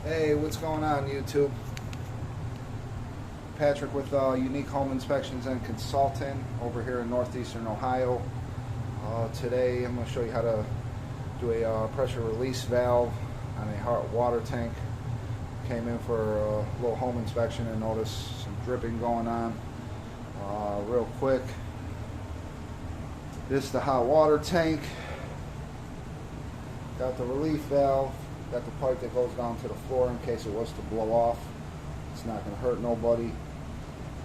Hey, what's going on, YouTube? Patrick with Unique Home Inspections and Consulting over here in northeastern Ohio. Today I'm going to show you how to do a pressure release valve on a hot water tank. Came in for a little home inspection and noticed some dripping going on. Real quick, this is the hot water tank. Got the relief valve. Got the pipe that goes down to the floor in case it was to blow off. It's not going to hurt nobody.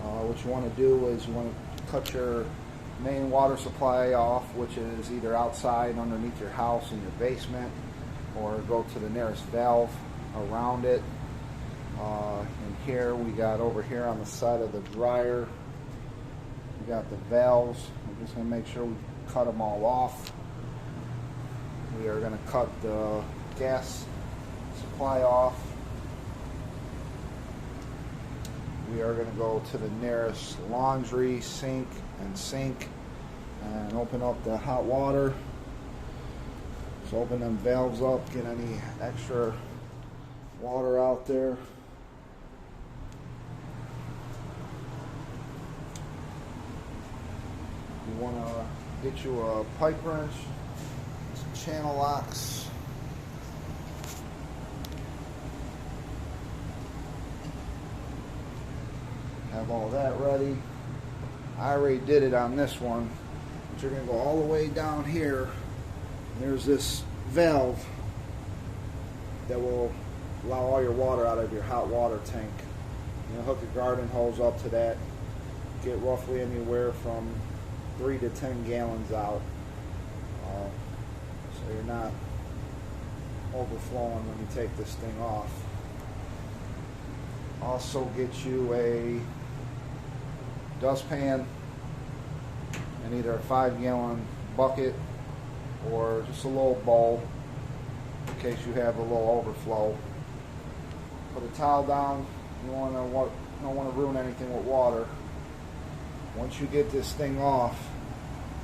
What you want to do is you want to cut your main water supply off, which is either outside underneath your house in your basement, or go to the nearest valve around it. And here we got over here on the side of the dryer, we got the valves. I'm just going to make sure we cut them all off. We are going to cut the gas supply off. We are going to go to the nearest laundry, sink, and open up the hot water. So open them valves up, get any extra water out there. You want to get you a pipe wrench, some channel locks. Have all that ready. I already did it on this one, but you're going to go all the way down here. There's this valve that will allow all your water out of your hot water tank. You know, hook a garden hose up to that. Get roughly anywhere from 3 to 10 gallons out, so you're not overflowing when you take this thing off. Also get you a dustpan and either a 5-gallon bucket or just a little bowl in case you have a little overflow. Put a towel down. You don't want to ruin anything with water. Once you get this thing off,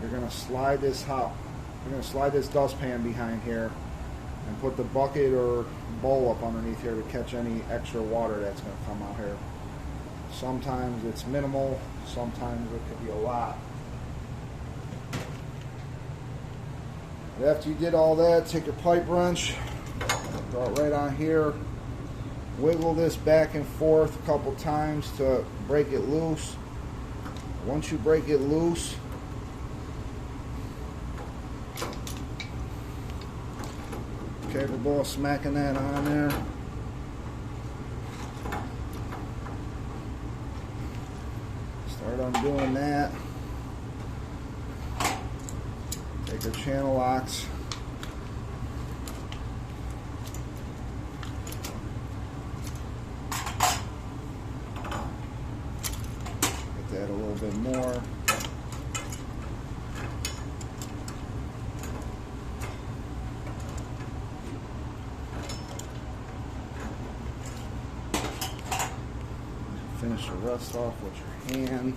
you're going to slide this dustpan behind here and put the bucket or bowl up underneath here to catch any extra water that's going to come out here. Sometimes it's minimal, sometimes it could be a lot. But after you did all that, take your pipe wrench, throw it right on here, wiggle this back and forth a couple times to break it loose. Once you break it loose, capable of smacking that on there. Start undoing that. Take your channel locks. Get that a little bit more. Finish the rust off with your hand.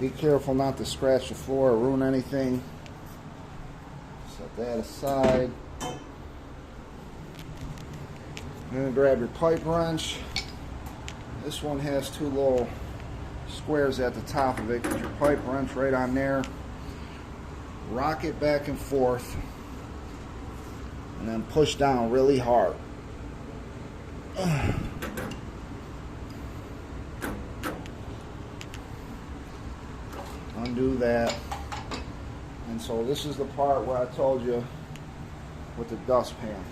Be careful not to scratch the floor or ruin anything. Set that aside. I'm going to grab your pipe wrench. This one has 2 little squares at the top of it. Get your pipe wrench right on there. Rock it back and forth. And then push down really hard. Undo that. And so this is the part where I told you with the dustpan.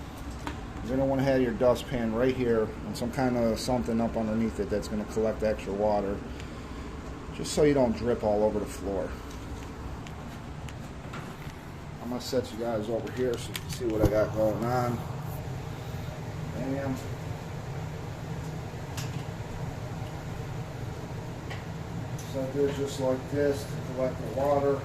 You're going to want to have your dustpan right here and some kind of something up underneath it that's going to collect extra water, just so you don't drip all over the floor. I'm going to set you guys over here so you can see what I got going on. Bam. Set this just like this to collect the water.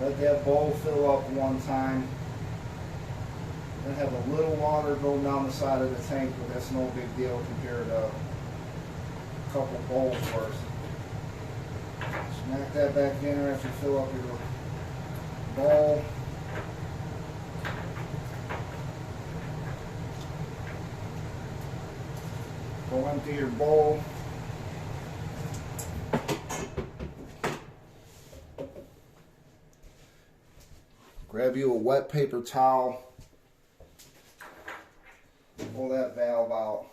Let that bowl fill up one time. Then have a little water go down the side of the tank, but that's no big deal compared to a couple bowls worth. Smack that back in there after you fill up your bowl. Go empty your bowl. Grab you a wet paper towel. Pull that valve out.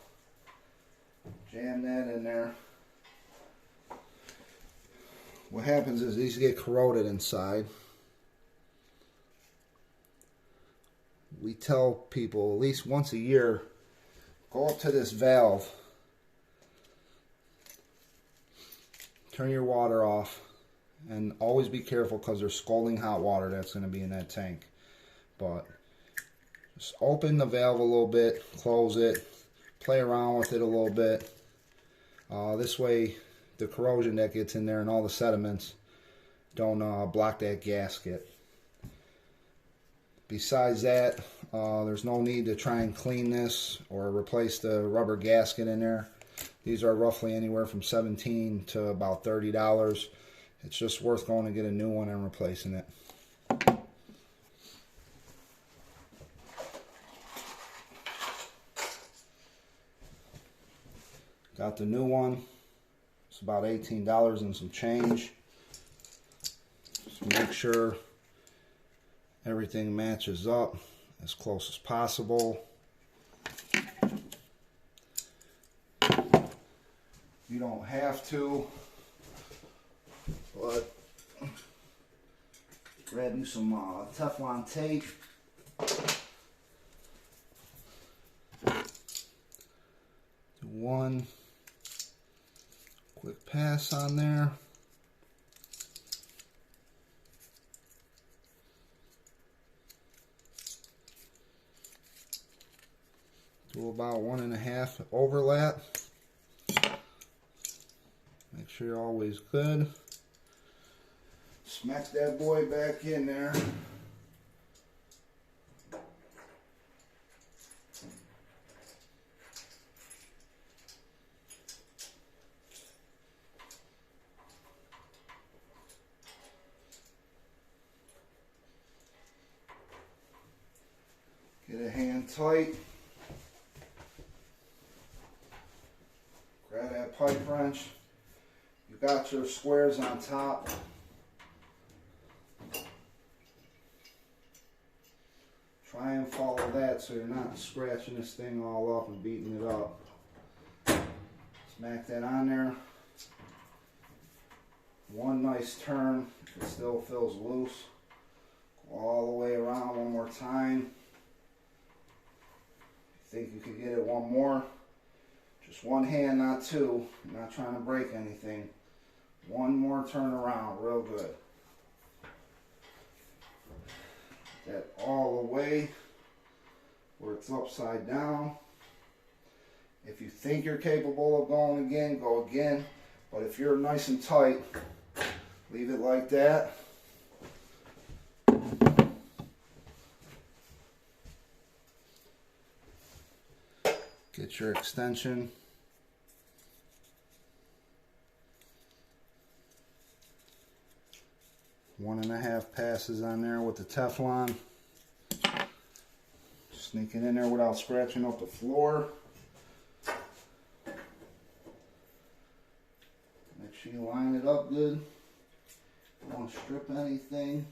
Jam that in there. What happens is these get corroded inside. We tell people at least once a year, go up to this valve, turn your water off, and always be careful because there's scalding hot water that's going to be in that tank. But just open the valve a little bit, close it, play around with it a little bit. This way the corrosion that gets in there and all the sediments don't block that gasket. Besides that, there's no need to try and clean this or replace the rubber gasket in there. These are roughly anywhere from $17 to about $30. It's just worth going to get a new one and replacing it. Got the new one. It's about $18 and some change. Just make sure everything matches up as close as possible. You don't have to, but grab you some Teflon tape. Do one quick pass on there. Do about 1.5 overlap. Make sure you're always good. Smack that boy back in there. Get a hand tight. Grab that pipe wrench. You got your squares on top. Try and follow that so you're not scratching this thing all up and beating it up. Smack that on there. One nice turn. It still feels loose. Go all the way around one more time. Think you could get it one more? Just one hand, not two. I'm not trying to break anything. One more turn around, real good. That all the way where it's upside down. If you think you're capable of going again, go again. But if you're nice and tight, leave it like that. Get your extension. One and a half passes on there with the Teflon. Sneaking in there without scratching up the floor. Make sure you line it up good. Don't strip anything.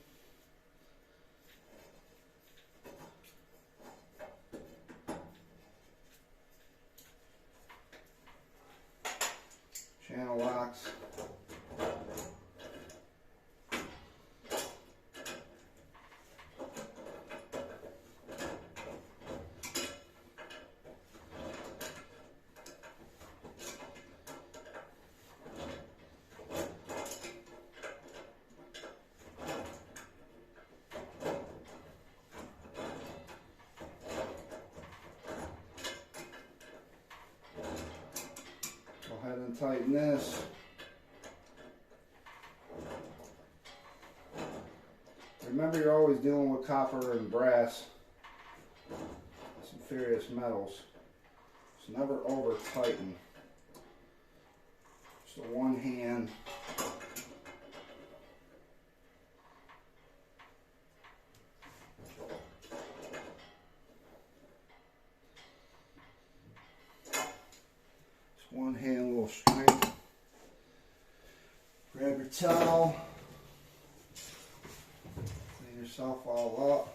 Channel locks. Go ahead and tighten this. Remember, you're always dealing with copper and brass, some ferrous metals. So never over tighten. So one hand. Just one hand, a little strength. Grab your towel. Clean yourself all up.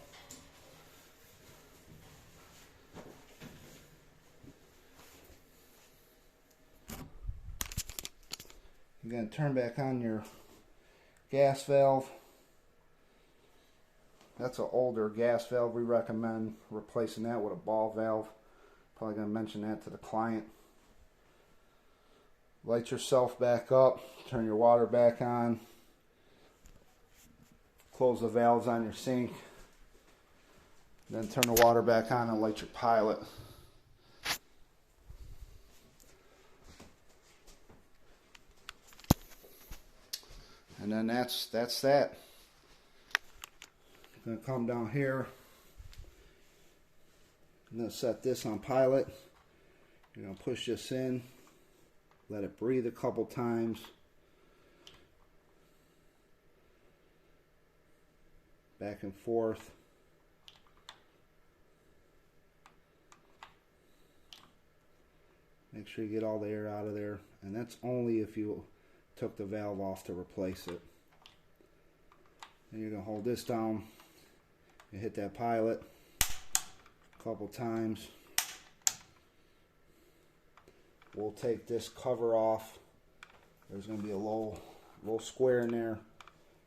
You're going to turn back on your gas valve. That's an older gas valve. We recommend replacing that with a ball valve. Probably going to mention that to the client. Light yourself back up. Turn your water back on. Close the valves on your sink. Then turn the water back on and light your pilot. And then that's that. I'm going to come down here. I'm going to set this on pilot. You're going to push this in. Let it breathe a couple times. Back and forth. Make sure you get all the air out of there. And that's only if you took the valve off to replace it. Then you're going to hold this down. You hit that pilot a couple times. We'll take this cover off. There's going to be a little square in there.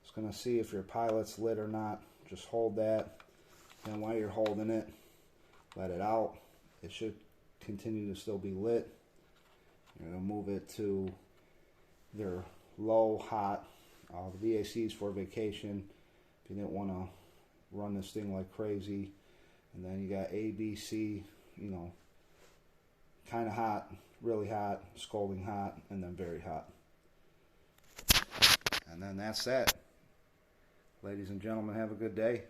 It's going to see if your pilot's lit or not. Just hold that. And while you're holding it, let it out. It should continue to still be lit. You're going to move it to their low, hot. The VACs for vacation. If you didn't want to run this thing like crazy. And then you got A, B, C, you know, kind of hot, really hot, scalding hot, and then very hot. And then that's that. Ladies and gentlemen, have a good day.